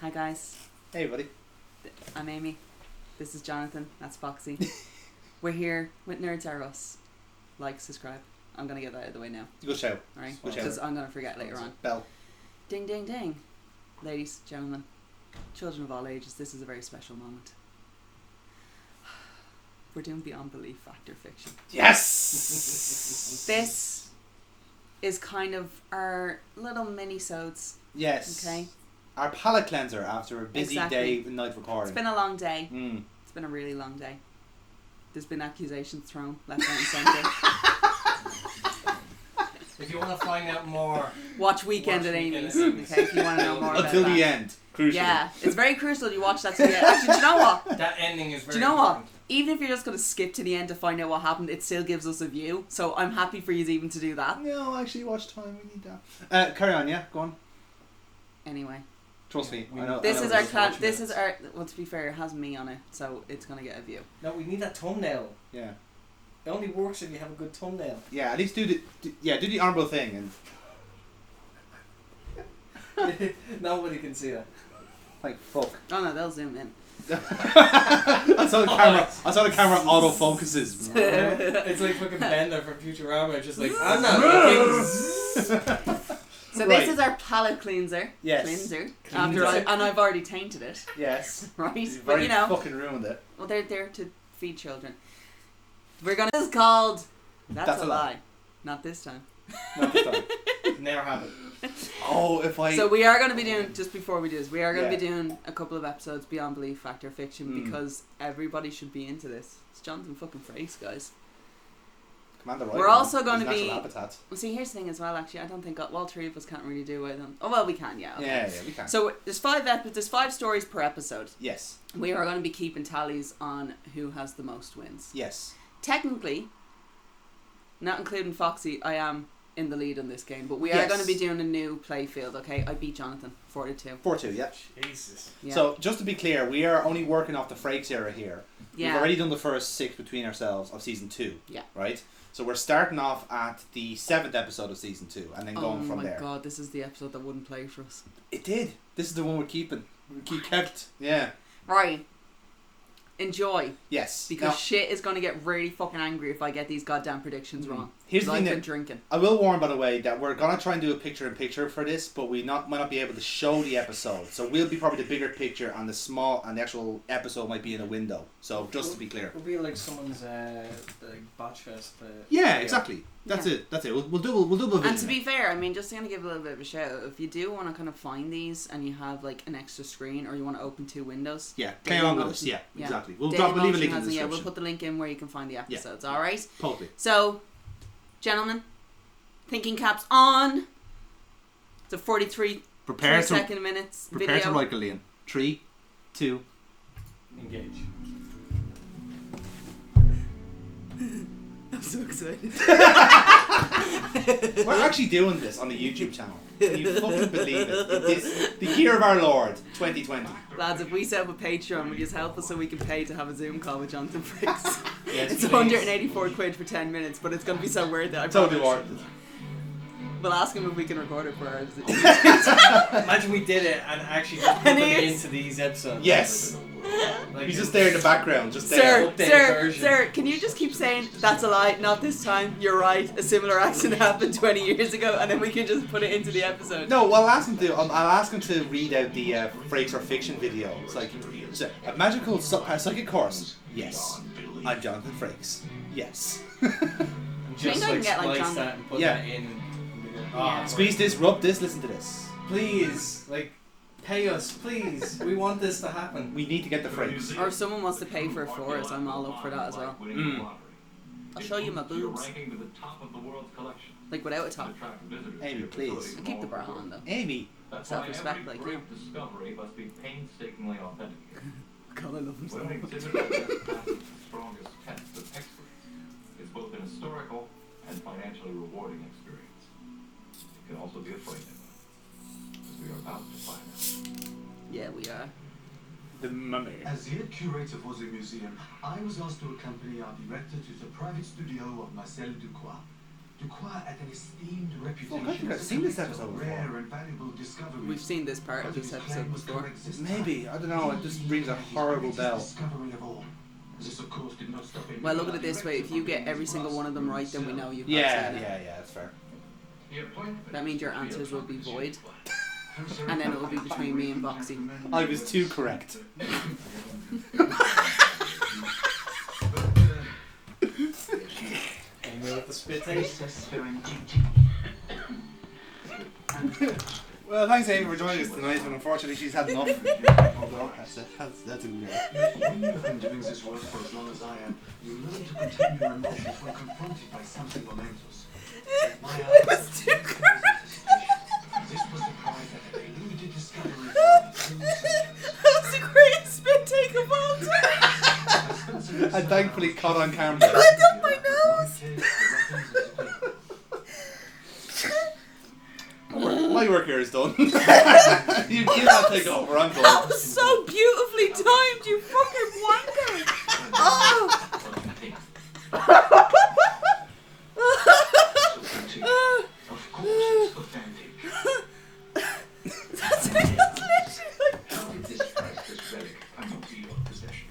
Hi guys, Hey buddy. I'm Amy. This is Jonathan. That's Foxy. We're here with Nerds Are Us. Like, subscribe. I'm gonna get that out of the way now. Good show. Alright? Good show. Because I'm gonna forget later on. Bell. Ding ding ding. Ladies, gentlemen, children of all ages, this is a very special moment. We're doing Beyond Belief Factor Fiction. Yes! This is kind of our little mini-sodes. Yes. Okay? Our palate cleanser after a busy Exactly. day and night recording. It's been a long day. It's been a really long day. There's been accusations thrown left, right and centre. If you want to find out more, Watch Weekend at Amy's. Okay, if you want to know more about Until that. the end. Crucial. Yeah, it's very crucial you watch that to the end. Actually, do you know what? that ending is very Do you know what? important. Even if you're just going to skip to the end to find out what happened, it still gives us a view. So I'm happy for you even to do that. No, actually, watch time. We need that. Carry on, yeah? Go on. Anyway. Trust me. We- I know. This I know is our this. clan. This is our. Well, to be fair, it has me on it, so it's going to get a view. No, we need that thumbnail. Yeah. It only works if you have a good thumbnail. Yeah, at least do the honourable thing. And Nobody can see that. like, fuck. Oh no, they'll zoom in. I saw the camera auto focuses. It's like fucking Bender from Futurama, just like, I'm not looking. So Right. this is our palate cleanser. Yes. Cleanser. Cleanser. And I've already tainted it, Yes. right? You've But very you know, fucking ruined it. well, they're there to feed children. This is called. That's a lie. Not this time. Not this time. Never happened. Oh, if I. So we are going to be doing, just before we do this, we are going to Yeah. be doing a couple of episodes Beyond Belief Factor Fiction because everybody should be into this. It's Jonathan fucking Frakes, guys. Commander We're also going to natural be. habitat. Well, see, here's the thing as well. Actually, I don't think all three of us can't really do it. Oh well, we can, yeah. Okay. Yeah, we can. So there's five stories per episode. Yes. We are going to be keeping tallies on who has the most wins. Yes. Technically, not including Foxy, I am in the lead in this game, but we are Yes. going to be doing a new play field. Okay, I beat Jonathan 4-2. 4-2, yeah. Jesus. Yeah. So, just to be clear, we are only working off the Frakes era here. yeah. We've already done the first 6 between ourselves of season 2. Yeah. Right? So, we're starting off at the 7th episode of season 2 and then going from there. Oh my god, this is the episode that wouldn't play for us. It did. This is the one we're keeping. We kept. Yeah. Right. Enjoy, Yes. because Now, shit is going to get really fucking angry if I get these goddamn predictions wrong. Here's the I've thing been that drinking. I will warn, by the way, that we're gonna try and do a picture-in-picture for this, but we might not be able to show the episode. So we'll be probably the bigger picture, and the actual episode might be in a window. So just to be clear. It'll be like someone's like batch fest. Yeah, exactly. That's Yeah. it. That's it. We'll do a video. And to be fair, I mean, just to give a little bit of a shout out, if you do want to kind of find these and you have like an extra screen or you want to open 2 windows, yeah, play Daily along with Motion. us. Yeah, Yeah. exactly. We'll Daily leave a Motion link in has the it, description. we'll put the link in where you can find the episodes. All right. Totally. So, gentlemen, thinking caps on. It's a 43 Prepare second minutes prepare video. to write, Gillian. 3, 2. Engage. I'm so excited. We're actually doing this on the YouTube channel. Can you fucking believe it? The year of our Lord, 2020. Lads, if we set up a Patreon, will you just help us so we can pay to have a Zoom call with Jonathan Frakes? Yes, It's please. 184 quid for 10 minutes, but it's going to be so worth it. I Totally promise. worth it. We'll ask him if we can record it for ours. Imagine we did it and actually just put And them he is- into these episodes. Yes. Like, He's just there in the background, just there. Sir, can you just keep saying, that's a lie, not this time, you're right, a similar accident happened 20 years ago, and then we can just put it into the episode. No, well, I'll ask him to read out the Frakes or Fiction video. It's like, a magical psychic course. Yes. I'm Jonathan Frakes. Yes. And I just think I can like get, like, splice John- that and put Yeah. that in. Yeah. Squeeze this, rub this, listen to this. Please, like, pay us, please. We want this to happen. We need to get the Frakes. Or if someone wants to pay for it for us, I'm all up for that as well. I'll show you my boobs. Like without a top. Amy, please. And keep the bra on though. Amy. Self-respect, like you. Discovery must be painstakingly authentic. God, I love him so When an much. exhibit like this passes the strongest test of excellence, it's both an historical and financially rewarding experience. It can also be a frightening one, as we are about to find out. Yeah, we are. The mummy. As the head curator for the museum, I was asked to accompany our director to the private studio of Marcel Ducroix Oh, I think I've seen this episode before. We've seen this part of this episode before. Maybe, I don't know, it just rings a horrible bell. Well, look at it this way: if you get every single one of them right, then we know you've Yeah, seen it. yeah, that's fair. That means your answers will be void, and then it will be between me and Boxy. I was too correct. And with the spit taste. Well, thanks Amy for joining us tonight, but unfortunately she's had enough. That's a weird. When you have been doing this work for as long as I am, you learn to contain your emotions when confronted by something momentous. My eyes, this was the prize that had eluded discovery. That was the greatest spit take of all time. And thankfully caught on camera. Look up my nose. My work here is done. you cannot take over, I'm That done. was so beautifully timed, you fucking wanker. Oh. Of course, it's authentic. That's literally like... How did this priceless relic come into your possession?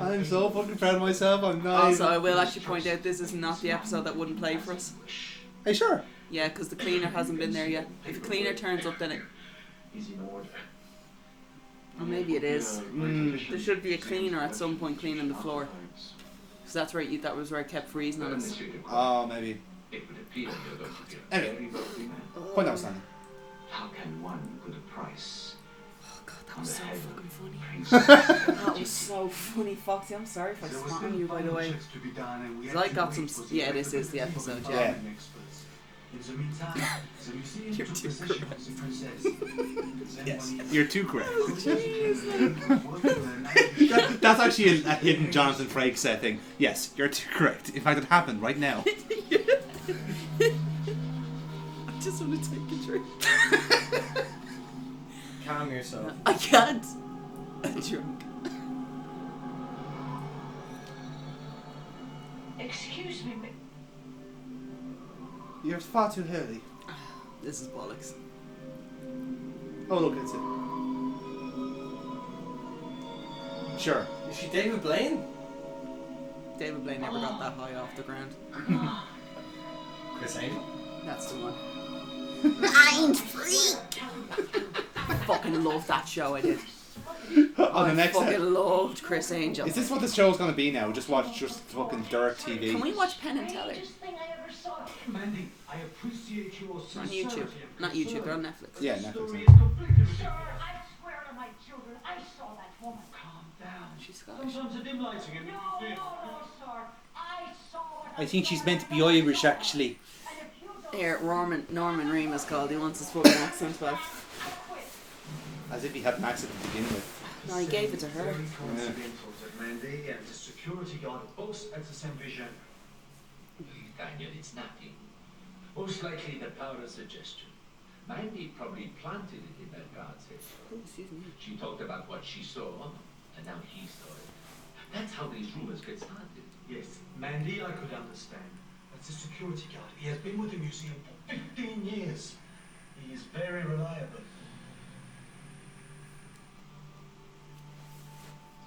I'm so fucking proud of myself, I'm not. Also, I will actually point out this is not the episode that wouldn't play for us. Hey, sure. Yeah, because the cleaner hasn't been there yet. If cleaner turns up, then it... Is in order. Or maybe it is. There should be a cleaner at some point cleaning the floor. Because that's where that was where I kept freezing on us. Oh, maybe. It would appear you're going to be a Anyway. very wealthy man. Point outstanding. How can one put a price Oh god, that on was the so head fucking funny. Prince? That was so funny, Foxy. I'm sorry if I There was spat on you, by the way. checks to be done, and we 'Cause had I to got wait some... for the Yeah, this is the recommendation episode, from yeah. Yeah. the experts. In the meantime, the museum You're took too possession of the princess. Yes, you're too correct. Jeez. That's actually a hidden Jonathan Frakes thing. Yes, you're too correct. In fact, it happened right now. I just want to take a drink. Calm yourself. I can't. I'm drunk. Excuse me, You're far too early. This is bollocks. Oh, look, it's it. Sure. Is she David Blaine? David Blaine never got that high off the ground. Chris Angel? That's the one. Mind freak! I fucking loved that show, I did. On the I next fucking loved Chris Angel. Is this what the show's gonna be now? Just watch just fucking dirt TV. Can we watch Penn and Teller? strangest thing I ever saw. Mandy, I appreciate your They're on YouTube. Not YouTube, they're on Netflix. Yeah, Netflix. Story is completely Sir, I swear to my children, I saw that woman. Calm down. She's Scottish. Sometimes a dim lighting in the No, museum. sir. I saw what I think she's meant to be Irish, actually. And if you don't Here, Norman Remus called. He wants his fucking accent back. I quit. As if he had an accent to begin with. No, he gave it to her. Very coincidental that Mandy and the security guard both had the same vision. Daniel, it's nothing. Most likely the power of suggestion. Mandy probably planted it in that guard's head. Oh, excuse me. She talked about what she saw, and now he saw it. That's how these rumors get started. Yes, Mandy I could understand. That's a security guard. He has been with the museum for 15 years. He is very reliable.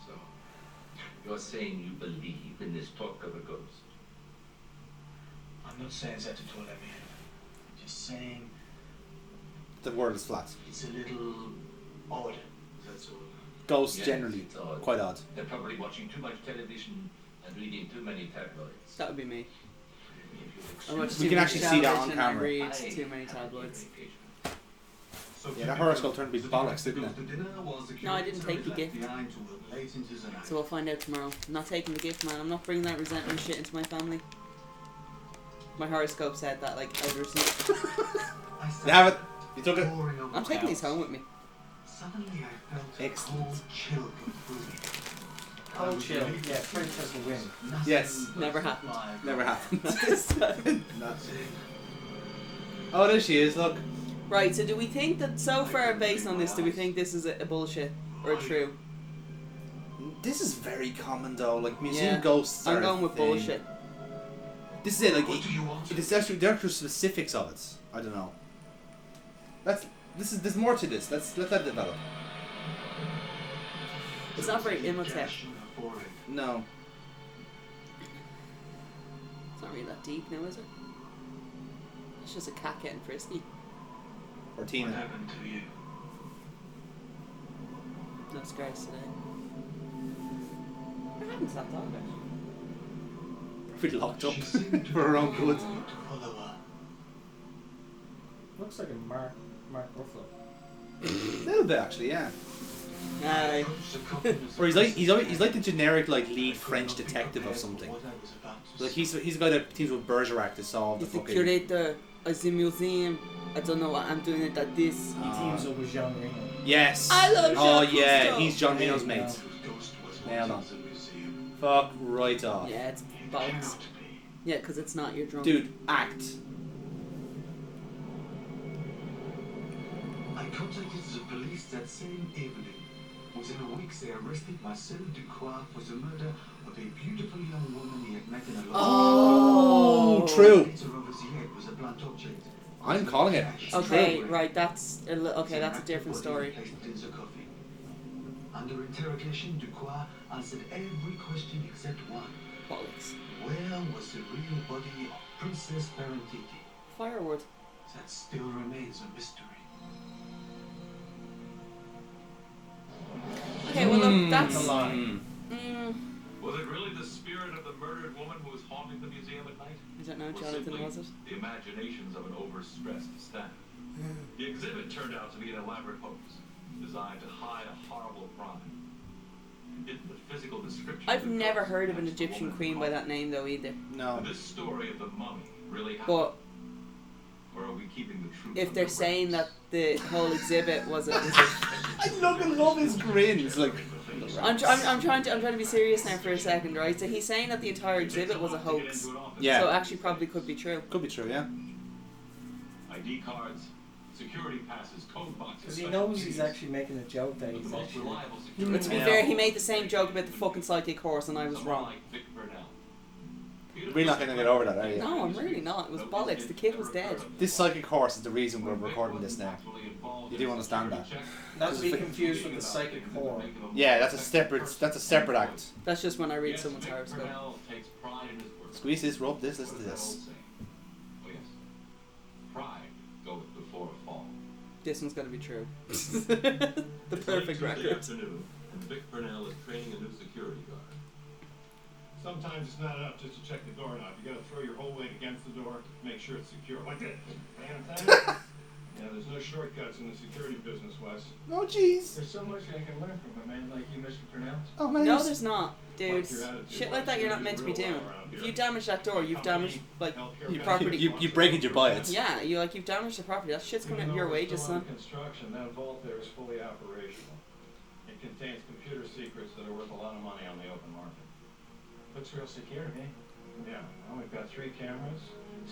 So, you're saying you believe in this talk of a ghost? I'm not saying that at all, Emil. I'm just saying The word is flat. it's a little odd. That's all. Ghosts Yes, generally it's odd. quite odd. They're probably watching too much television and reading too many tabloids. That would be me. If I you watch We too can much actually see that on television and camera. read too many tabloids. So Yeah, that horoscope turned to be bollocks, didn't it? No, I didn't take the gift. So we'll find out tomorrow. I'm not taking the gift, man. I'm not bringing that resentment shit into my family. My horoscope said that, like, I was You have it. You took it. I'm taking these home with me. Suddenly I felt Excellent. a cold chill go through me. Cold chill. Yeah, Princess will win. Yes. Never happened. Never happened. Nothing. Oh, there she is, look. Right, so do we think that so far based on this, do we think this is a bullshit or true? This is very common though, like museum Yeah. ghosts are I'm going a with thing. bullshit. This is it. Like What do you want? it is actually the actual specifics of it. I don't know. There's more to this. Let that develop. It's not very Imhotep. No. It's not really that deep now, is it? It's just a cat getting frisky. Or What Tina. happened to you? No scars today. What happens to that dog? We locked up She seemed to for her own good. want you to follow her. Looks like a Mark Ruffalo. A little bit actually, yeah. Aye. Or he's like the generic like lead French detective of something. Like he's the guy that teams with Bergerac to solve the He's the fucking. curator of the museum. I don't know what I'm doing it at this. He teams up with Jean Reno. Yes. I love Oh Jacques yeah, Cousteau. he's John There Reno's you mate. go. Nailed on. Fuck right off. Yeah, it's bollocks. Yeah, because it's not your drunk. Dude, act. I contacted the police that same evening. Within a week, they arrested Marcel Ducroix for the murder of a beautiful young woman he had met in a Oh, Oh. true. Hit her over the head with a blunt object. I'm calling it. It's Okay, true. right. That's okay. That's a different story. Placed in the coffin. Under interrogation, Ducroix answered every question except one. Bollocks. Where was the real body of Princess Parentiti? Firewood. That still remains a mystery. Okay, well look, It's that's. a lie. Was it really the spirit of the murdered woman who was haunting the museum at night? I don't know, Or Jonathan, simply was it? the imaginations of an overstressed staff? The exhibit turned out to be an elaborate hoax, designed to hide a horrible crime. Didn't the physical description I've of the never corpse heard of an match the Egyptian woman queen by caught? that name though either. No. This story of the mummy really happened? But Or are we keeping the truth if under they're wraps? saying that the whole exhibit was a I love his grin. It's like. I'm trying to be serious now for a second, right? So he's saying that the entire exhibit was a hoax. Yeah. So it actually probably could be true. Could be true, yeah. ID cards, security passes, code boxes. Because he knows he's actually making a joke that The he's most actually. reliable But security to be Yeah. fair, he made the same joke about the fucking psychic horse and I was Someone wrong. like Vic Burnell. We're not going to get over that, are you? No, I'm really not. It was bollocks. The kid was dead. This psychic horse is the reason we're recording this now. You do understand that? Not to be confused with the psychic whore. Yeah, that's a separate act. That's just when I read someone's horoscope. Squeeze this, rub this, listen to this. Oh yes. Pride goeth before a fall. This one's gonna be true. The perfect Tuesday record. afternoon, and Vic Burnell is training a new security guard. Sometimes it's not enough just to check the doorknob. You gotta throw your whole weight against the door, make sure it's secure. Like this. Yeah, there's no shortcuts in the security business, Wes. Oh, jeez. There's so much I can learn from a man like you, Mr. Purnell. Oh, man. No, there's not, dude. Shit like that you're not meant to be doing. If you damage that door, you've damaged like your property. You break it, you buy it. Yeah, you've damaged the property. That shit's coming out of your wages, son. Construction, that vault there is fully operational. It contains computer secrets that are worth a lot of money on the open market. Looks real secure to me. Yeah, well, we've got 3 cameras.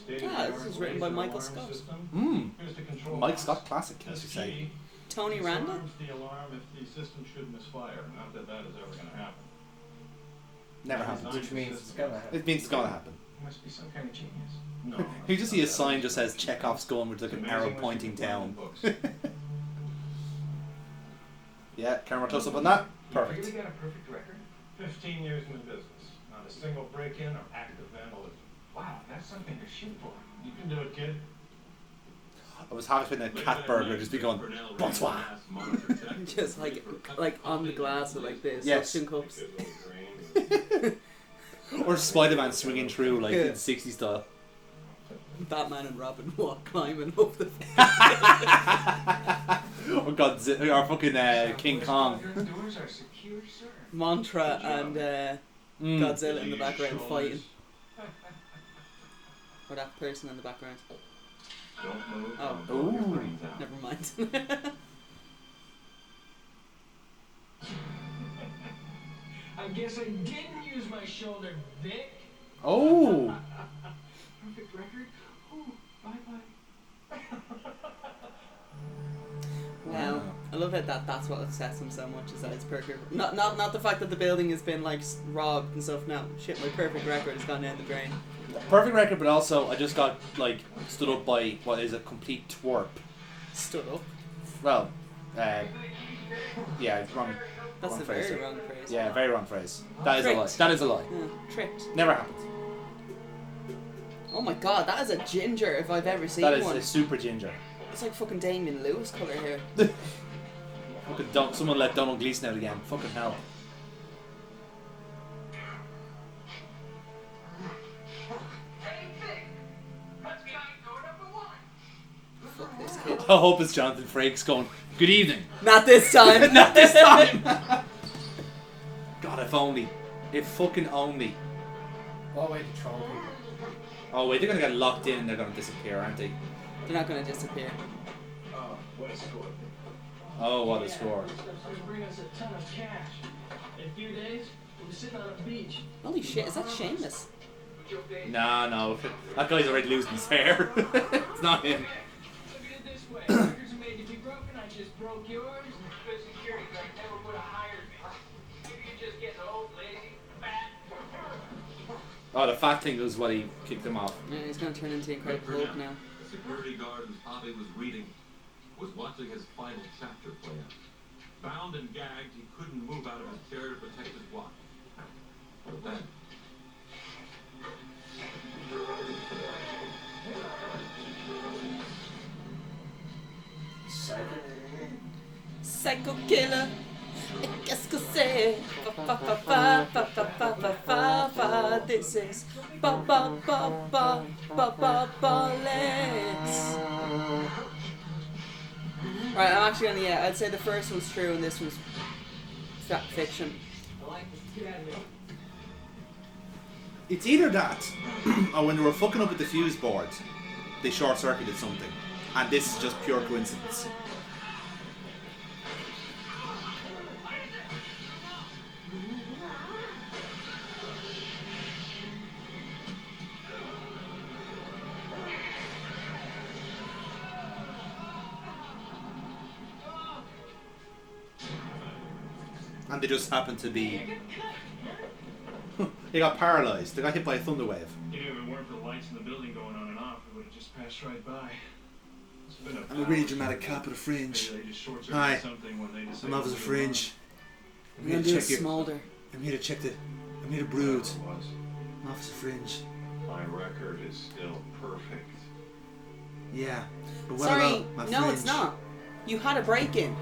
Yeah, this was written by Michael Scott. Here's the control Mike box. Scott classic, as This you say. key Tony Randall? disarms the alarm if the system should misfire. Not that that is ever going to happen. Never That happened. design Which means it's gonna happen. It means it's gonna happen. You must be some kind of genius. No. You just see a sign just says Chekhov's gun with like It's an amazing arrow what you pointing can find in down. books. Yeah, camera close up on that. You Perfect. really got a perfect record? 15 years in the business. Not a single break-in or act of vandalism. Wow, that's something to shoot for. You can do it, kid. I was half in a cat burger just be going, bonsoir. Just like on the glass with like this Yes. suction cups. Or Spider-Man swinging through like in 60s style. Batman and Robin walk climbing up the Or Godzilla, or fucking King Kong. Doors are secure, sir. Mantra and Godzilla in the background fighting. Or that person in the background. Don't move. Oh. Don't put your Ooh. brains out. Never mind. I guess I didn't use my shoulder, Vic. Oh! Perfect record. Ooh, bye-bye. Wow. I love it that's what upsets him so much is that it's perfect. Not the fact that the building has been like robbed and stuff. No, shit, my perfect record has gone down the drain. Perfect record, but also I just got like stood up by what is a complete twerp. Stood up. Well, yeah, wrong. That's wrong a phrase. very wrong phrase. Yeah, very wrong phrase. That is a lie. Tricked. That is a lie. Yeah, tricked. Never happened. Oh my god, that is a ginger if I've ever seen That is one. a super ginger. It's like fucking Damien Lewis colour here. Fucking someone let Donald Gleason out again. Fucking hell. Fuck this kid. I hope it's Jonathan Frakes going, good evening. Not this time. Not this time. God, if only. If fucking only. What way to troll people? Oh wait, they're gonna get locked in and they're gonna disappear, aren't they? They're not going to disappear. Oh, what a score. Oh, what a score. Just bring us a ton of cash. In a few days, we'll be sitting on a beach. Holy shit, is that Seamus? No. That guy's already losing his hair. It's not him. Look at it this way. Records are made to be broken. I just broke yours. Good security guard never would have hired me. You're just getting old, lazy, fat. Oh, the fat thing was what he kicked him off. Yeah, he's going to turn into the Incredible Hulk now. The security guard whose Poppy was reading was watching his final chapter play out. Bound and gagged, he couldn't move out of his chair to protect his watch. But then... Psycho killer. Qu'est-ce que c'est? Fa fa fa fa fa fa fa fa fa. This is ba ba ba ba ba ba ba legs. Right, I'm actually gonna I'd say the first one's true and this one's fiction. I like it. Get out of here. It's either that, or when they were fucking up with the fuse board, they short-circuited something. And this is just pure coincidence. And they just happened to be... They got paralysed. They got hit by a thunder wave. You know, if it weren't for the lights in the building going on and off, it would have just passed right by. It's been I'm a really dramatic cap at a fringe. Maybe they just short-circuited Hi. something when they decided I'm off as a to fringe. I'm gonna do a smolder. I'm here to check the... I'm here to do it. brood. It was. I'm off as a fringe. My record is still perfect. Yeah. But what Sorry, about my no, fringe? it's not. You had a break-in.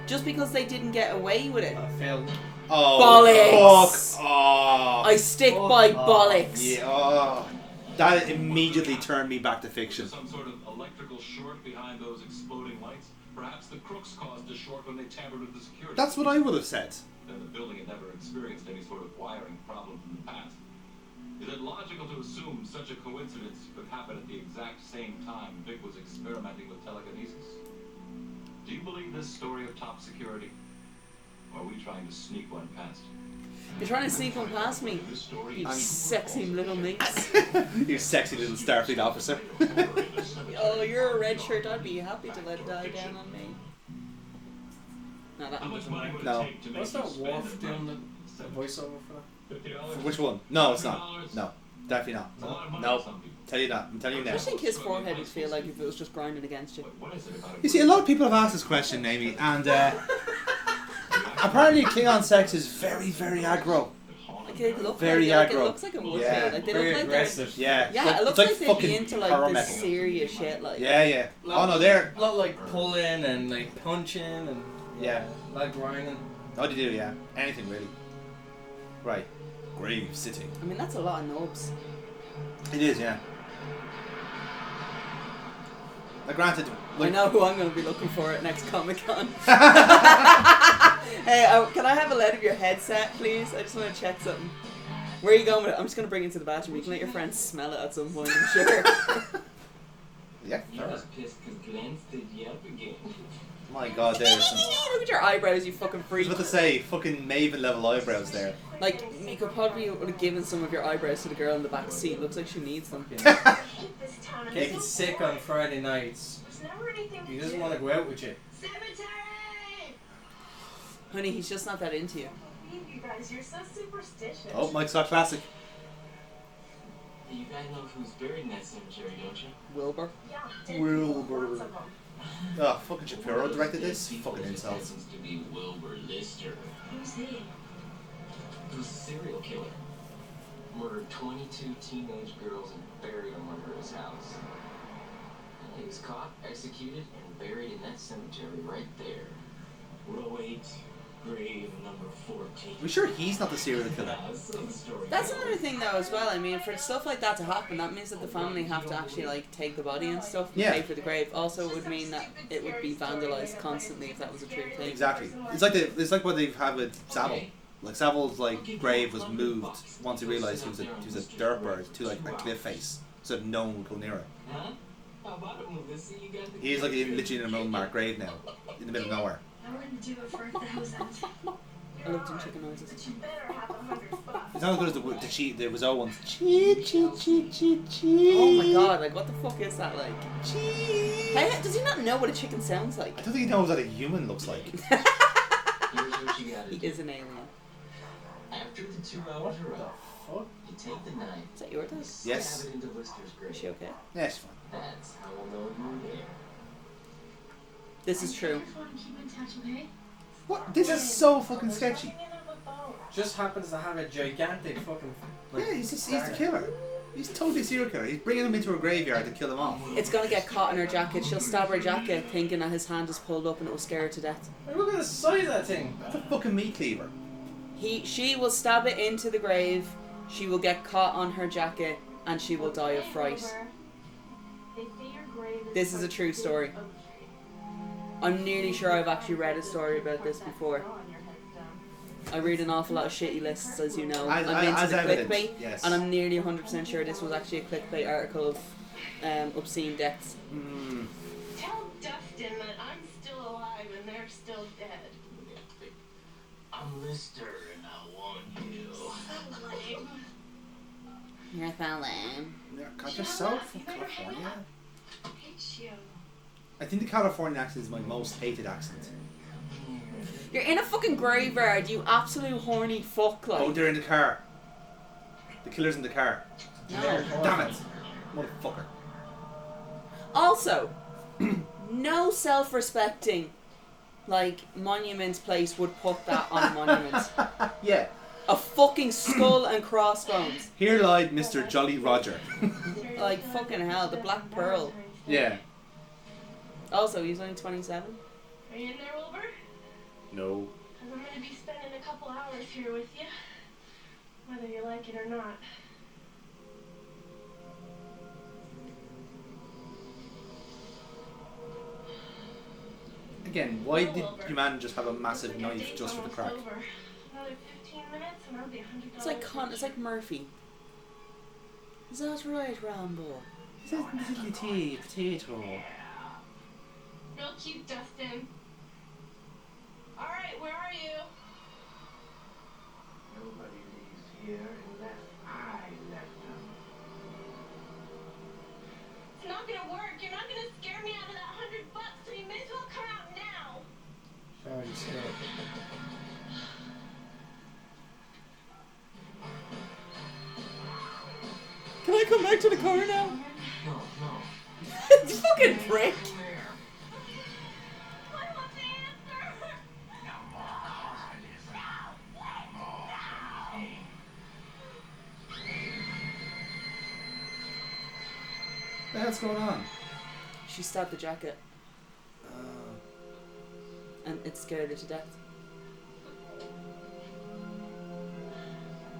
Just because they didn't get away with it. Failed. Oh, Bollocks. fuck off. I stick Fuck by off. bollocks. Yeah, oh. That immediately turned me back to fiction. Some sort of electrical short behind those exploding lights. Perhaps the crooks caused the short when they tampered with the security. That's what I would have said. Then the building had never experienced any sort of wiring problem from the past. Is it logical to assume such a coincidence could happen at the exact same time Vic was experimenting with telekinesis? Do you believe this story of top security? Or are we trying to sneak one past? You're trying to sneak one past me. This story You is sexy little minx. You sexy little Starfleet officer. Oh, you're a red shirt. I'd be happy to let it die down on me. No, that How one much money doesn't work. would No. it take to make What's you that spend Worf it? doing the voiceover for that? $50? Which one? No, it's not. No. Definitely not. It's a lot of money No. to some people. Tell you that. I'm telling you I now. just think his forehead would feel like if it was just grinding against you. What is it about You see, a lot of people have asked this question, Amy, and apparently Klingon sex is very, very aggro. Like it looks Very like, aggro. it looks like it would Yeah. be. Like they Very look like aggressive. Yeah. yeah, it looks it's like they'd fucking be into like power this metal. serious shit. Like Yeah, yeah. Oh no, they're... A lot like pulling and like punching and Yeah. like grinding. Oh, they do, yeah. Anything really. Right. Grave sitting. I mean, that's a lot of nubs. It is, yeah. Now, granted, I know who I'm going to be looking for at next Comic Con. Hey, can I have a lead of your headset, please? I just want to check something. Where are you going with it? I'm just going to bring it to the bathroom. You can let your friends smell it at some point, I'm sure. Yeah. You was pissed because Glenn stood you up again. My God, there's some... Look at your eyebrows, you fucking I was freak. about to say, fucking Maven level eyebrows there. Like, you could probably would have given some of your eyebrows to the girl in the back seat. Looks like she needs them. This town Getting sick on Friday nights. There's never anything He doesn't want to go out with you. Cemetery! Honey, he's just not that into you. You guys, you're so superstitious. Oh, Mike's Hot Classic. You guys know who's buried in that cemetery, don't you? Wilbur. Yeah. Wilbur. Lots of them. Oh, fucking Shapiro directed this. Fucking insults. Happens to be Wilbur Lister. Who's he? Who's a serial killer. Murdered 22 teenage girls and buried them under his house. And he was caught, executed, and buried in that cemetery right there. Row 8, grave number 14. We sure he's not the serial killer? That's another thing though as well. I mean, for stuff like that to happen, that means that the family have to actually like take the body and stuff and Yeah. pay for the grave. Also, it would mean that it would be vandalized constantly if that was a true thing. Exactly. It's like what they've had with Savile. Like Savile's like grave was moved once he realised he was a dirt bird to like a cliff face, so that no one would go near it. Huh? How about it, Melissa? You got the He's like literally in a unmarked grave now, in the middle of nowhere. I wouldn't do it for a thousand. I love doing chicken noises. But you better have $100. It's not as good as the Rizzo ones. Cheat, cheat, cheat, cheat, cheat. Oh my god! Like, what the fuck is that like? Cheat. Hey, does he not know what a chicken sounds like? I don't think he knows what a human looks like. Here's what you gotta He do. is an alien. After the 2 hours are up, you take the knife, Is that your dog? stab Yes. it into Lister's grave. Is she okay? Yeah, it's fine. That's how we'll know you were there. This is true. Keep in touch, okay? What? This is so fucking sketchy. Just happens to have a gigantic fucking. Yeah, he's the killer. He's totally a serial killer. He's bringing him into a graveyard to kill him off. It's gonna get caught in her jacket. She'll stab her jacket, thinking that his hand is pulled up and it will scare her to death. Hey, look at the size of that thing. That's a fucking meat cleaver. She will stab it into the grave. She will get caught on her jacket, and she will die of fright. This is a true story. I'm nearly sure I've actually read a story about this before. I read an awful lot of shitty lists, as you know. I'm into the clickbait, yes. and I'm nearly 100% sure this was actually a clickbait article of obscene deaths. Tell Dustin that I'm still alive and they're still dead. I'm Lister and I want you. So lame. You're so lame. Yeah, God, you're so from California. I hate you. I think the California accent is my most hated accent. You're in a fucking graveyard, you absolute horny fuck, like. Oh, they're in the car. The killer's in the car. No. Damn it. Motherfucker. Also, no self-respecting, like, monument place would put that on a monument. Yeah. A fucking skull and crossbones. Here lied Mr. Jolly Roger. Like, fucking hell, the Black Pearl. Yeah. Also, he's only 27. Are you in there, Wilbur? No. Because I'm going to be spending a couple hours here with you, whether you like it or not. Again, why did your man just have a massive knife just for the crack? Over. Another 15 minutes and I'll be $100. It's like Murphy. Is that right, Rambo? Is that little tea potato? Real cute, Dustin. Alright, where are you? Nobody leaves here unless I let them. It's not gonna work. You're not gonna scare me out of that $100, so you may as well come out now. Sorry, scared. Can I come back to the car now? No, no. You fucking prick. I want the answer. What the hell's going on? She stabbed the jacket, and it scared her to death.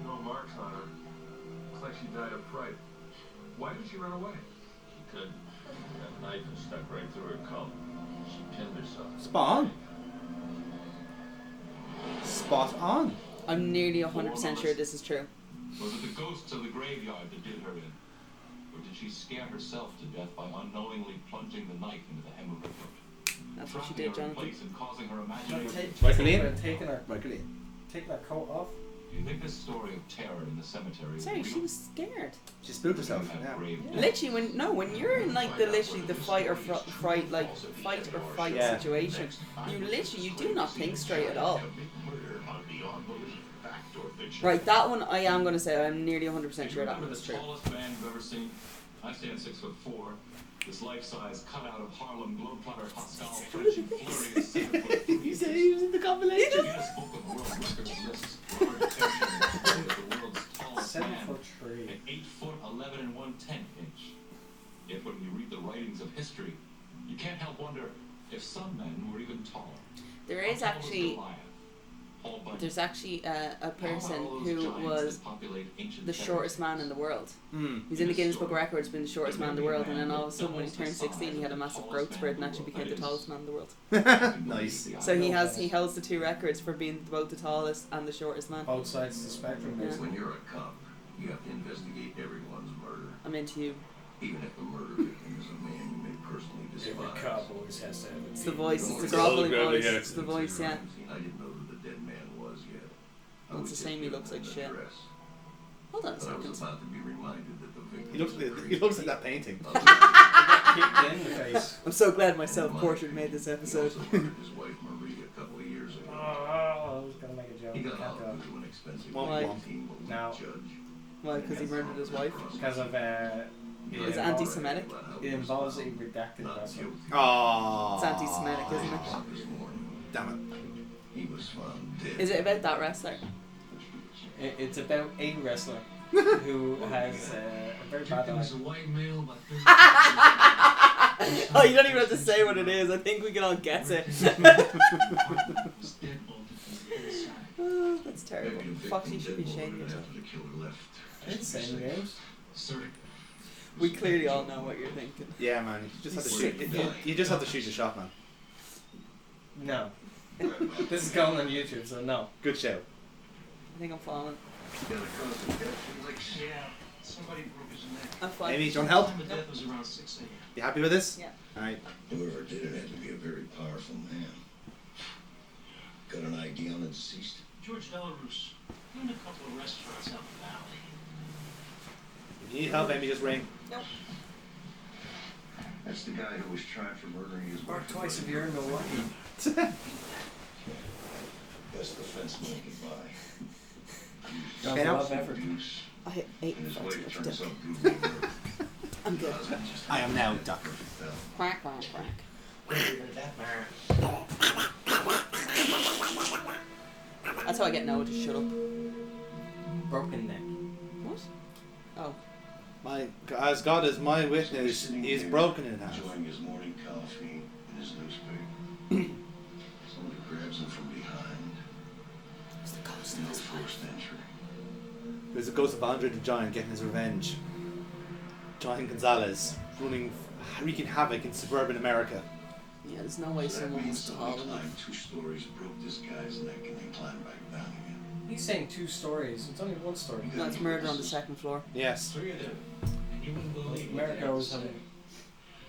No marks on her. Looks like she died of fright. Why did she run away? She couldn't. That knife was stuck right through her collar. She pinned herself. Spot on. Spot on. I'm nearly 100% sure this is true. Was it the ghosts of the graveyard that did her in? Or did she scare herself to death by unknowingly plunging the knife into the hem of her coat? That's what she did, Trapping her in Jonathan. place and causing her imaginary... Taking her coat off. Do you think this story of terror in the cemetery is Sorry, real? she was scared. She spooked herself. Yeah. Literally, when you're in like the fight or fight Yeah. situation, you do not think straight at all. on beyond belief, fact or fiction. Right, that one I am going to say I'm nearly 100% sure that one The was true. tallest man you've ever seen. I stand 6'4". This life-size cutout of Harlem globetrotter Pascal French and flurry of 7'3". You said he was in the compilation. Guinness Book of World Records lists Robert Tension as the world's tallest man 7'3". at 8'11" and 1/10". Yet when you read the writings of history, you can't help wonder if some men were even taller. There is How tall was actually, Goliath? Paul Bunyan. there's actually a person How about all those who giants was that populate ancient the shortest territories? man in the world. Mm. He's in the Guinness Book of Records being the shortest man in the world, and then all of a sudden when he turned 16 he had a massive growth spurt and actually became the tallest man in the world. Nice. So he holds the two records for being both the tallest and the shortest man. Both sides of the spectrum, Yeah. basically. When you're a cop, you have to investigate everyone's murder, I'm into you. even if the murder victim is a man you may personally Every despise. cop always has to have It's it. the voice, it's the It's the groveling groveling, voice, yeah. it's the voice, yeah. I didn't know who the dead man was yet. I Well, was it's the just same, he given looks like an shit. address, Hold on a but I was second. about to be reminded that the victim He looks was a he looks like that painting. Kicked in the face. I'm so glad my self-portrait made this He episode. also murdered his wife Marie a couple of years ago. Oh, I was gonna make a joke. He got Can't out do it. due to an expensive Womp Why? womp. team of Now- judge. Why, because he murdered his wife? Because of Is it involves- anti-Semitic? It involves a redacted vessel. Aww. It's anti-Semitic, isn't it? This morning, Damn it. he was found dead. Is it about that wrestler? It's about a wrestler who has a very bad eye. a white male about Oh, you don't even have to say what it is. I think we can all guess it. Oh, that's terrible. Foxy should be ashamed of yourself. After the killer left. I didn't say any names. Sir, We clearly all know what you're thinking. Yeah, man. You just have to shoot. You just have to shoot the shot, man. No. This is going on YouTube, so no. Good show. I think I'm falling. yeah, somebody broke his neck. I'm fine. Amy, do you want help? The death was around 6 a.m. You happy with this? Yeah. Alright. Whoever did it had to be a very powerful man. Got an ID on the deceased? George Delarose. He owned a couple of restaurants out in the valley. If you need help, Amy, just ring. Nope. That's the guy who was tried for murdering his Or wife. twice if you're in Milwaukee. Best defense man could buy. Sounds a lot of effort. Deuce, I ate and his far too wife much turned dip. some goofy murder. I'm good. I am now duck. Quack, quack, quack. That's how I get Noah to shut up. Broken neck. What? Oh. As God is my witness, he is broken in half. Enjoying his morning coffee and his newspaper. Somebody grabs him from behind. It's the ghost No in this forced entry. There's the ghost of Andre the Giant getting his revenge. Giant Gonzalez wreaking havoc in suburban America. Yeah, there's no way So that someone means was somebody tall enough. climbed 2 stories, broke this guy's neck, and then climbed right down again. He's saying 2 stories. It's only 1 story. No, it's murder on the second floor. Yes. 3 of them. And you wouldn't believe America always have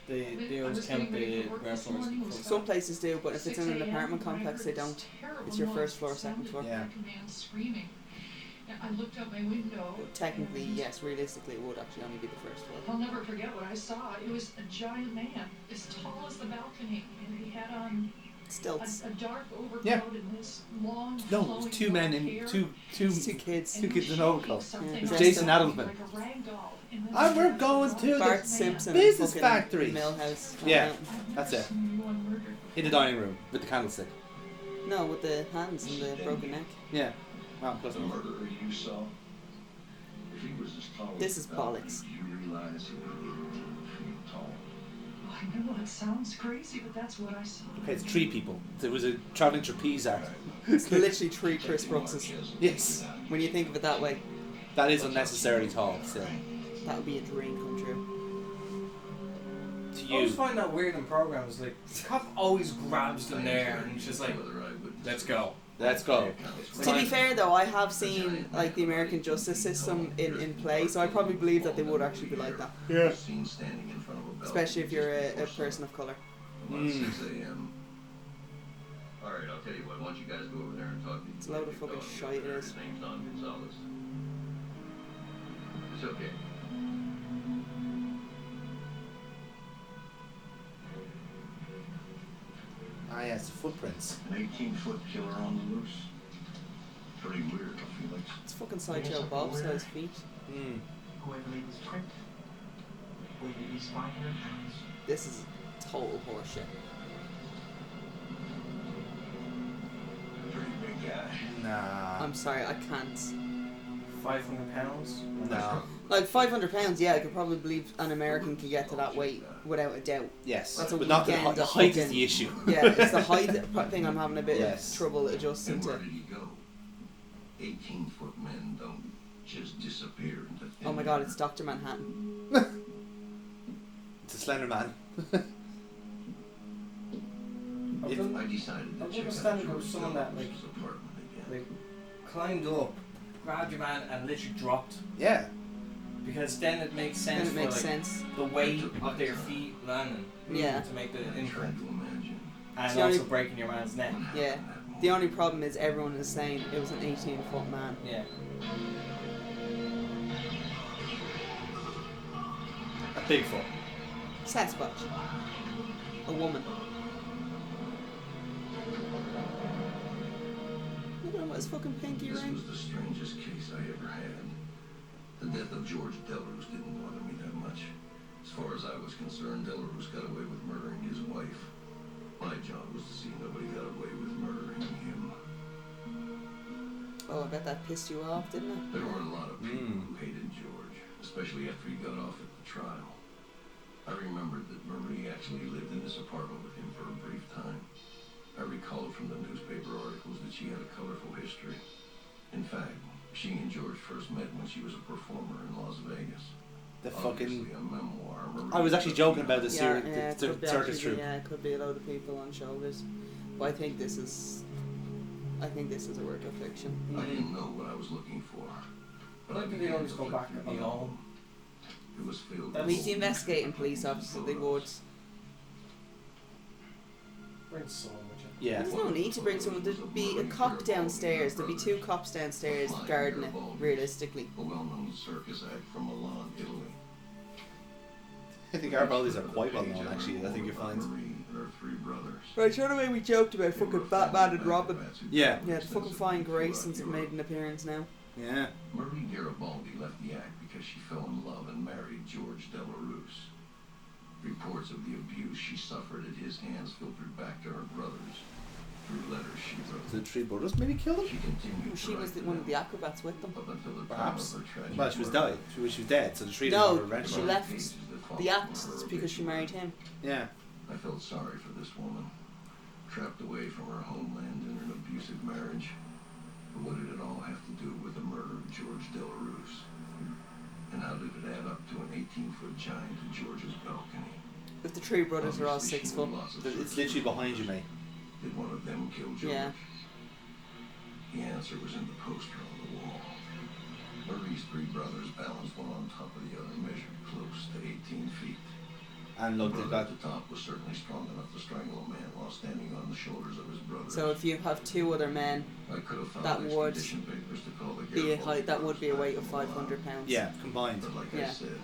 they always count the ground floors. Some places do, but if it's in an apartment complex, they don't. It's your first floor, second floor. Yeah. Screaming. I looked out my window. Technically, yes. Realistically, it would actually only be the first floor. I'll never forget what I saw. It was a giant man, as tall as the balcony, and he had on Stilts. a dark overcoat Yeah. and this long, No, it flowing was 2 men blonde in hair. two It's 2 kids. And two he kids was in overcoat. shaking something It's like Jason a- Adelman. like a rag doll. And then And we're there was going this to the Bart man. Simpson. Business fucking factory. Millhouse. Yeah. I've That's never it. seen anyone murdered In the dining room with the candlestick. No, with the hands and the broken neck. Yeah. Well, close The enough. murderer you saw, if he was as tall This as is the balcony, bollocks. you realize he would be 10 feet tall. I know it sounds crazy, but that's what I saw. Okay, it's 3 people. There was a travelling trapeze act. It's literally 3 Chris Brookses. Yes. When you think of it that way, That is unnecessarily tall, still. that would be a dream come true. To I always you. find that weird in programs. Like the cop always grabs them there and it's just like, let's go. Let's go. To be fair though, I have seen like the American justice system in play, so I probably believe that they would actually be like that. Yeah. Seen standing in front of a balcony Especially if you're a person of colour. about 6 a.m. All right, I'll tell you what. Why don't you guys go over there and talk to It's a load of fucking shite, it is. His name's Don Gonzalez. It's okay. Ah, yes, footprints. An 18-foot killer on the loose. Pretty weird, I feel like. It's fucking Sideshow Bob size feet. Mm. Whoever made this print weighed at least 500 pounds. This is total horseshit. Pretty big guy. Nah. I'm sorry, I can't. 500 pounds? No. Like 500 pounds, yeah, I could probably believe an American could get to that weight without a doubt. Yes. That's a but not the, weekend the of height is fucking- the issue. Yeah, it's the height thing I'm having a bit Yes. of trouble adjusting And where to. did he go? 18-foot men don't just disappear into thin Oh my god, air. it's Dr. Manhattan. It's a Slender Man. I If- wouldn't I decided I to check understand out if it was George someone that, Delores' apartment again. like climbed up, grabbed your man, and literally dropped. Yeah. Because then it makes Then sense it makes for like sense. the weight of their feet landing. Yeah. To make the I'm imprint. trying to imagine. And the only- also breaking your man's neck. Yeah. The only problem is everyone is saying it was an 18-foot man. Yeah. A Bigfoot. Sasquatch. A woman. Look at him with his fucking pinky This ring. was the strangest case I ever had. The death of George Delores didn't bother me that much. As far as I was concerned, Delores got away with murdering his wife. My job was to see nobody got away with murdering him. Oh, I bet that pissed you off, didn't it? There were a lot of people who hated George, especially after he got off at the trial. I remembered that Marie actually lived in this apartment with him for a brief time. I recalled from the newspaper articles that she had a colorful history. In fact, she and George first met when she was a performer in Las Vegas. The Obviously fucking. a memoir. Marie I was actually joking about the Yeah, series, yeah, it the could be circus actually, troupe. yeah, it could be a load of people on shoulders. But I think this is a work of fiction. I didn't know what I was looking for. But Why I did they began always to go flip back through the alone? album. It was filled That's- Meet with the investigating police officer, they would. Bring someone with you. Yeah. There's no need to bring someone. There'd be a cop downstairs. There'd be 2 cops downstairs guarding it, realistically. a well-known circus act from Milan, Italy. I think our bodies are quite well known, actually. I think you'll find. Marie and her 3 brothers. Right, so the way we joked about They were fucking Batman and Robin. acrobats who Yeah. traveled Yeah, the fucking fine extensively Graysons have throughout made an appearance now. Yeah. Marie Garibaldi left the act because she fell in love and married George Delores. Reports of the abuse she suffered at his hands filtered back to her brothers through letters she wrote. The 3 brothers maybe killed She him? continued She to was write one of the them acrobats with them. up until the time Perhaps. of her tragic Well, she was murder. died. She was dead, so the 3 No, didn't have her she rent. left Cases that followed the act from her because she married him. Yeah. I felt sorry for this woman, trapped away from her homeland in an abusive marriage. But what did it all have to do with the murder of George Delores? And how did it add up to an 18-foot giant at George's balcony? If the 3 brothers are all Obviously, 6 she foot. knew lots of It's circus literally behind you, mate. Did one of them kill George? Yeah. The answer was in the poster on the wall. Marie's 3 brothers balanced one on top of the other, measured close to 18 feet. And The look, they've brother got. at the top was certainly strong enough to strangle a man while standing on the shoulders of his brothers. So if you have 2 other men, I could have found that would extradition papers to call the be a Garibaldi height, that would be a brothers weight back of from Milan. 500 pounds. Yeah, combined. But like Yeah. I said,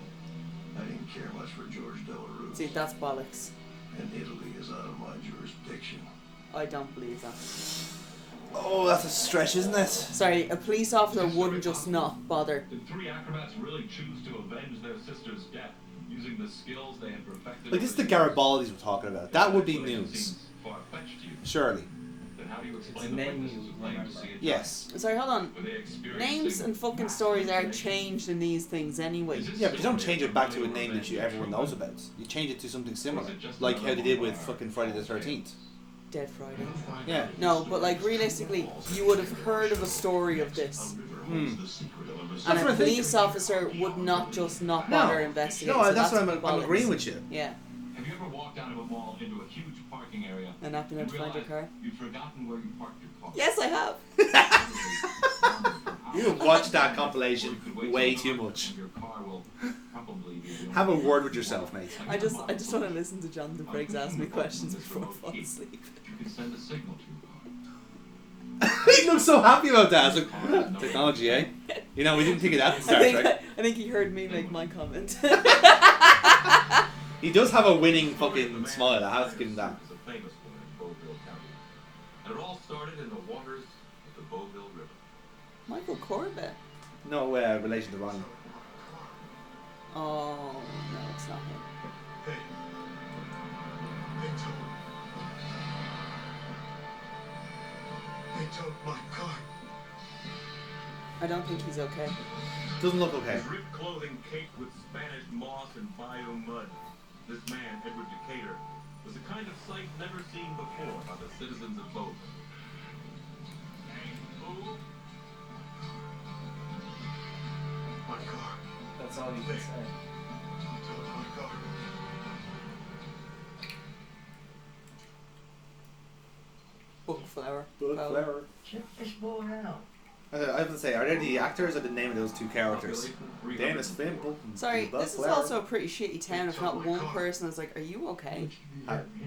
I didn't care much for George Delores. See, that's bollocks. And Italy is out of my jurisdiction. I don't believe that. Oh, that's a stretch, isn't it? Sorry, a police officer wouldn't just not bother. Did 3 acrobats really choose to avenge their sister's death using the skills they had perfected? Like, this is the Garibaldis we're talking about. That would be news. Far-fetched to you. Surely. Then how do you explain It's the a name witnesses you who claim to remember. see it? Yes. Sorry, hold on. Were they experiencing Names and fucking stories are changed in these things anyway. Yeah, but you don't change it back to a name that everyone knows about. You change it to something similar. Like how they did with fucking Friday the 13th. Dead Friday. Yeah. No, but like realistically, you would have heard of a story of this. Hmm. And what a I think. police officer would not just not bother investigating. No, so that's what I'm bollocks. agreeing with you. Yeah, Have you ever walked out of a mall into a huge parking area and not being able to find your car. you'd forgotten where you parked your car? Yes, I have. You watch that compilation way too much. Your car will probably be the Have a only- word with yourself, mate. I just want to listen to Jonathan Frakes ask me questions before I fall asleep. You can send a signal to your car. He looks so happy about that. It's like, technology, eh? You know, we didn't think of that in Star Trek. I think he heard me make my comment. He does have a winning fucking smile. I have to give him that. Is a famous one in Beauville County. And it all started in the waters of the Beauville River. Michael Corbett. No relation to Ronnie. Oh no, it's not him. Hey. They towed my car. I don't think he's okay. Doesn't look okay. His ripped clothing caked with Spanish moss and bio mud. This man, Edward Decatur, was a kind of sight never seen before by the citizens of Boulder. My car. That's all you can say. They towed my car. Book flower. Book Oh. flower. Check this boy out. I have to say, are they the actors or the name of those two characters? Dennis Fimple. Sorry, this is also a pretty shitty town if not one person is like, are you okay?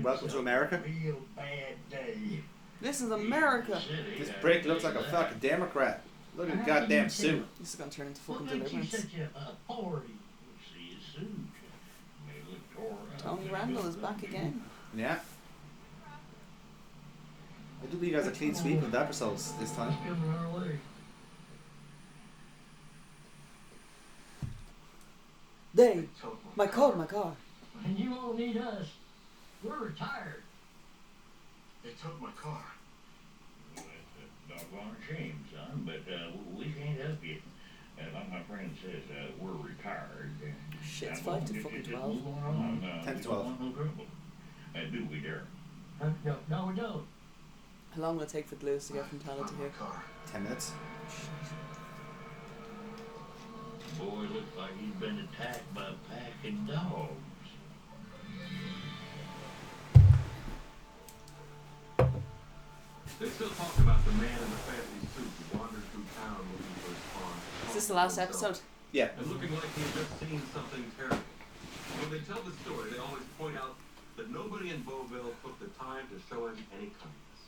Welcome to America. Real bad day. This is America. This prick looks like a fucking Democrat. Look at the goddamn suit. This is gonna turn into fucking What makes you Deliverance. such an authority? See his suit. May look alright. Tony Randall is back again. Yeah. I do believe you guys a clean sweep of the episodes this time. Let's give him our way. They, my car. And you won't need us. We're retired. They towed my car. Well, that's a doggone shame, son, but we can't help you. Like my friend says, we're retired. Shit, it's Now, 5 to just- fucking just 12. move on. 10 to we 12. don't want no trouble. Do we, Darryl? Huh? No, we don't. How long will it take for Blues to get from Tala to here? 10 minutes. Boy, looks like he's been attacked by a pack of dogs. They still talk about the man in the fancy suit who wanders through town looking for his car. Is this the last episode? Yeah. And looking like he had just seen something terrible. When they tell the story, they always point out that nobody in Beauville took the time to show him any kindness.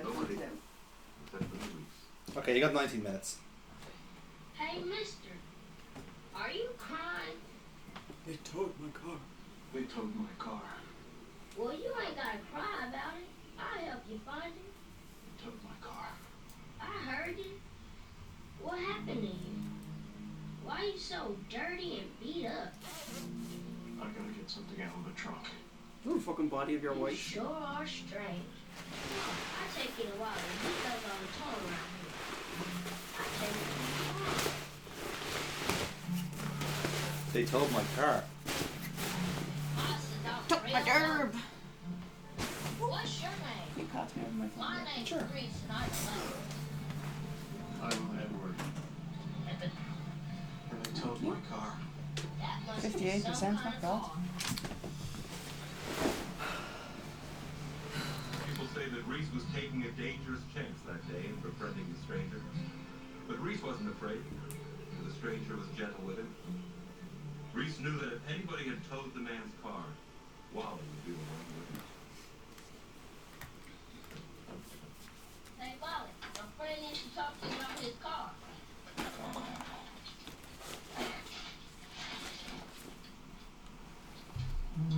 Nobody. Except for Louise. Okay, you got 19 minutes. Hey, mister. Are you crying? They towed my car. They towed my car. Well, you ain't gotta cry about it. I'll help you find it. They towed my car. I heard you. What happened to you? Why you so dirty and beat up? I gotta get something out of the trunk. Ooh, fucking body of your You wife. sure are strange. I take it a while to beat up on the tongue around here. I take it too far. They towed my car. Took my derb! What's your name? You caught me on my My phone. name's Sure. Reese and I'm I'm Edward. And they towed my car. That must be 58%, some not kind of bad. car. People say that Reese was taking a dangerous chance that day in befriending the stranger. But Reese wasn't afraid, and the stranger was gentle with him. Reese knew that if anybody had towed the man's car, Wally would be the one with him. Hey, Molly, my friend needs to talk to you about his car.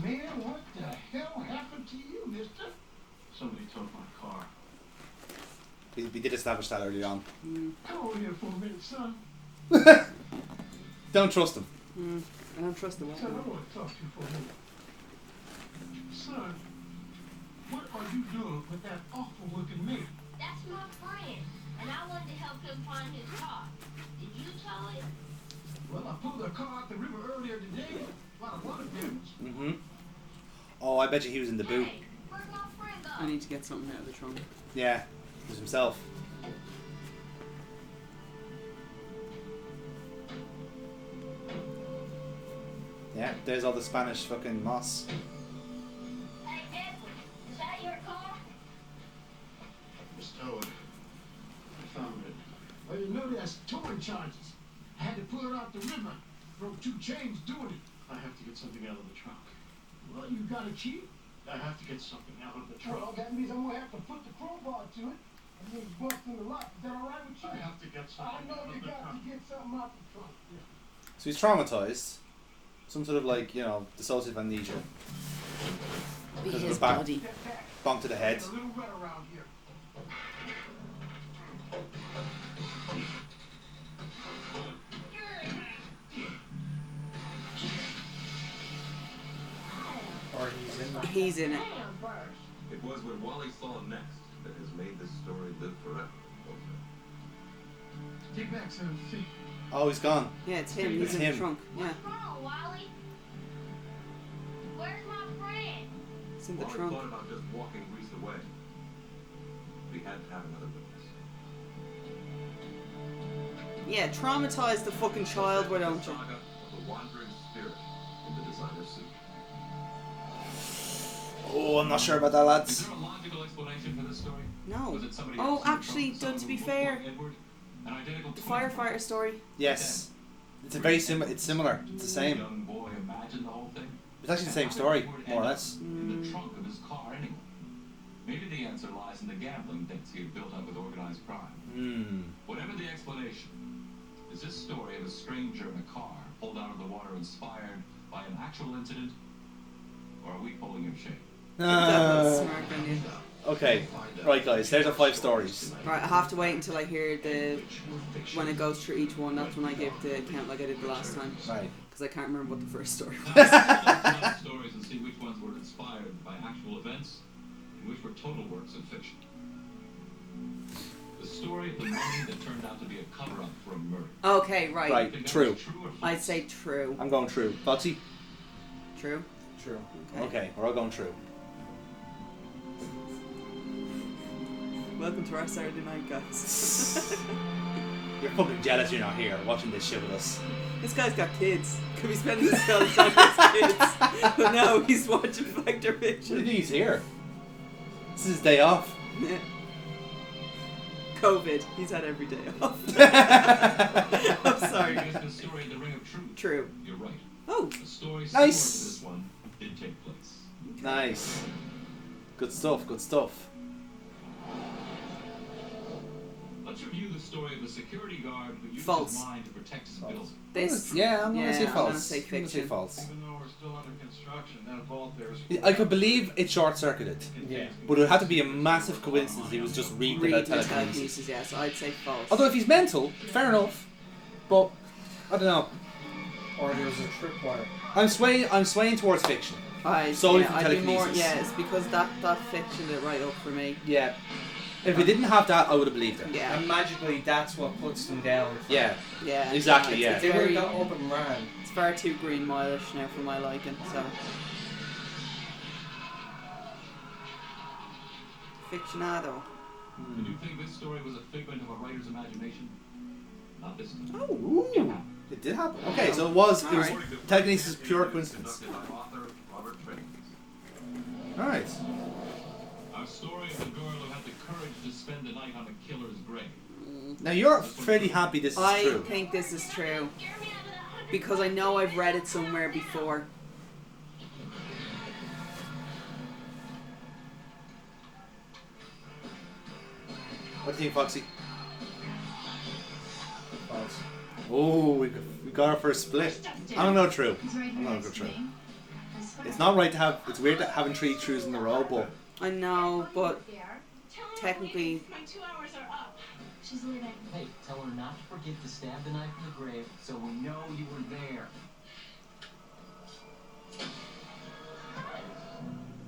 Man, what the hell happened to you, mister? Somebody towed my car. We did establish that early on. Come over here for a minute, son. Don't trust him. I don't trust the Son, I woman. want to talk to you for a minute. Son, what are you doing with that awful looking man? That's my friend, and I wanted to help him find his car. Did you tow it? Well, I pulled a car out the river earlier today. A lot of water damage. Mm-hmm. Oh, I bet you he was in the boot. Hey, where'd my friend go? I need to get something out of the trunk. Yeah, it was himself. Yeah, there's all the Spanish fucking moss. Hey, Edward, is that your car? It was towed. I found it. Well, you know that's towing charges. I had to pull it out the river. Broke 2 chains doing it. I have to get something out of the trunk. Well, you got a key? I have to get something out of the Well, trunk. that means I'm gonna have to put the crowbar to it and then bust in the lock. Is that all right with you? I have to get I something know out you of the got trunk. to get something out the trunk. Yeah. So he's traumatized. Some sort of like, you know, dissociative amnesia. Be Because of his the back. body. Step back. Bonk to the head. It's a little wet around here. He's in it. Damn, Bert. It was what Wally saw next that has made this story live forever. Take back 7 feet. Oh, he's gone. Yeah, it's him. It's He's in him. the trunk. Yeah, What's wrong, Wally? Where's my friend? it's in the Wally trunk. thought about just walking Reese away. We had to have another witness. Yeah, traumatize the fucking child, why don't you? Saga of the wandering spirit in the designer suit. Oh, I'm not sure about that, lads. Is there a logical explanation for this story? No. Was it somebody Oh, else who actually, found someone to be who fair, looked like Edward? An identical the twin? firefighter story. Yes. It's a very similar. It's similar. It's the same. Young boy imagined the whole thing. It's actually the same story, more or less. In the trunk of his car anyway. Maybe the answer lies in the gambling debts he had built up with organized crime. Hmm. Whatever the explanation, is this story of a stranger in a car pulled out of the water inspired by an actual incident, or are we pulling him shade? That's smart on you. Okay. Right, guys. There's our 5 stories. Right, I have to wait until I hear when it goes through each one. That's when I give the count like I did the last time. Right. Because I can't remember what the first story was. Let's stories and see which ones were inspired by actual events and which were total works of fiction. The story of the money that turned out to be a cover-up for a murder. Okay, right. Right. Think that True. was true or false? I'd say true. I'm going true. Foxy? True. True. Okay, we're all going true. Welcome to our Saturday night, guys. You're fucking jealous you're not here watching this shit with us. This guy's got kids. Could be spending his time with his kids. But no, he's watching Fact or What do you Fiction. think he's here? This is his day off. Yeah. COVID. He's had every day off. I'm sorry. Guess the story of the Ring of Truth. True. You're right. Oh, A story similar to Nice. this one did take place. Nice. Good stuff, good stuff. Let's review the story of a security guard who used False. his mind to protect his building. this. Yeah, I'm gonna say I'm false. gonna say I'm gonna say fiction. false. Even though we're still under construction, that vault there is I could believe it short-circuited, Yeah. but it would have to be a massive coincidence he was just reading Read about the telekinesis. telekinesis, yeah, so I'd say false. Although if he's mental, fair enough. But I don't know. Or there was a tripwire. I'm swaying towards fiction. I'd solely yeah, for I'd be more, telekinesis. yeah, it's because that fiction it right up for me. Yeah. If we didn't have that, I would have believed it. Yeah. And magically, that's what puts them down. Yeah. Yeah. Exactly, It's, yeah. It's, They would very, have got up and ran. it's far too Green Mile-ish now for my liking, so. Fictionado. Did you think this story was a figment of a writer's imagination? Not this time. Oh. Ooh. It did happen. Okay, so it was Alright. telekinesis pure coincidence. Conducted by author Robert Frakes. Alright. Our story of the girl who had the courage to spend the night on a killer's grave. Now you're fairly happy this is I true. think this is true. Because I know I've read it somewhere before. What do you think, Foxy? False. Oh, we got our first split. I don't know true. I'm not go true. It's not right to have. It's weird that having 3 truths in a row, but I know, but technically, My 2 hours are up. She's leaving. Hey, tell her not to forget to stab the knife in the grave so we know you were there.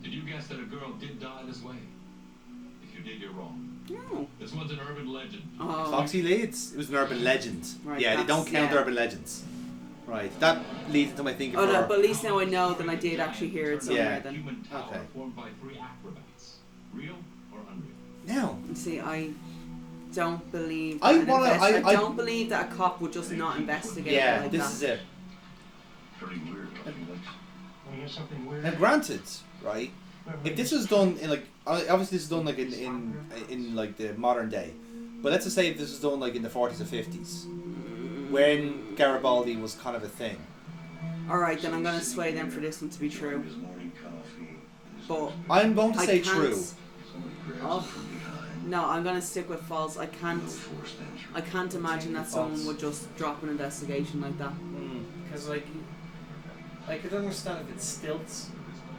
Did you guess that a girl did die this way? If you did, you're wrong. no. This one's an urban legend. Oh, Foxy leads. It was an urban legend. Right, Yeah, they don't that's- count yeah. urban legends. Right, that leads to my thinking oh no, for. but at least now I know that I did actually hear it somewhere Yeah. then. Human tower Okay. formed by 3 acrobats. Real or unreal? Now, See, I don't believe. I that an wanna- I- don't believe that a cop would just not investigate yeah, it like this that. is it. Pretty weird, don't you think? When you hear something weird. Now, granted, right? If this was done in like, obviously this is done like in like the modern day, but let's just say if this was done like in the 40s or 50s, when Garibaldi was kind of a thing. Alright, then I'm gonna sway them for this one to be true. His morning coffee. But I'm going to I say can't. true. Somebody grabs Oh. him from behind. No, I'm gonna stick with false. I can't. No forced entry. I can't imagine that someone would just drop an investigation like that. Because, like, I could understand if it's stilts.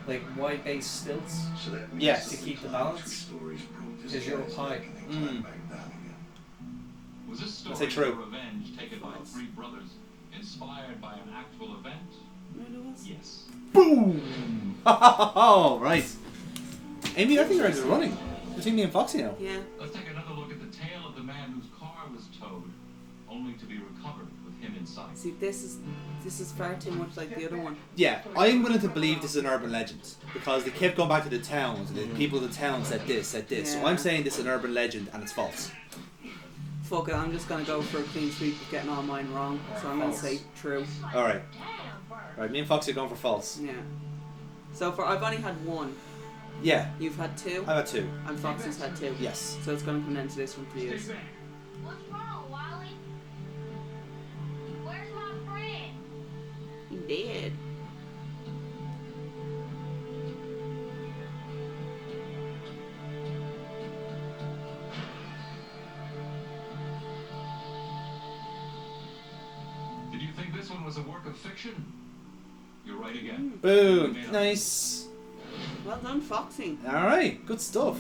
Like, wide-based stilts. So that means Yes. that To keep the time balance. for stories broke this Is your guy's pie. neck and they climbed back down again. Was this I'd story say true. of revenge taken by 3 brothers inspired by an actual event Yes. Boom! Oh, right. Amy, I think you're into running. Between me and Foxy now. Yeah. Let's take another look at the tale of the man whose car was towed, only to be recovered with him inside. See, this is far too much like the other one. Yeah, I'm willing to believe this is an urban legend because they kept going back to the towns. The people of the town said this, said this. So Yeah. I'm saying this is an urban legend and it's false. Fuck it, I'm just gonna go for a clean sweep of getting all mine wrong. So I'm gonna say true. All right. Right, me and Foxy are going for false. Yeah. So I've only had one. Yeah, You've had two. I've had 2. And Foxy's had 2. Yes. So it's gonna come down to this one for you. What's wrong, Wally? Where's my friend? He did. Did you think this one was a work of fiction? You're right again. Boom. Nice. Well done, Foxy. All right, good stuff.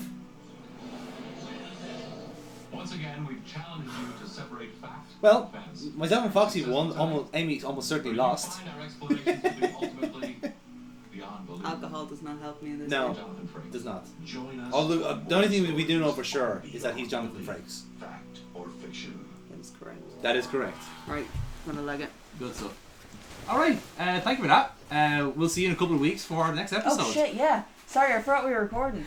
Once again, we've challenged you to separate fact Well, from fantasy. myself and Foxy won. Amy almost certainly lost. Find our explanations to be ultimately beyond belief. Alcohol does not help me in this. No. Jonathan Frakes. Does not. Join us. Although the only thing we do know for sure is that he's Jonathan Frakes. Fact or fiction. That is correct. That is correct. Right, I'm gonna leg it. Good stuff. Alright, thank you for that. We'll see you in a couple of weeks for our next episode. Oh shit, yeah. Sorry, I forgot we were recording.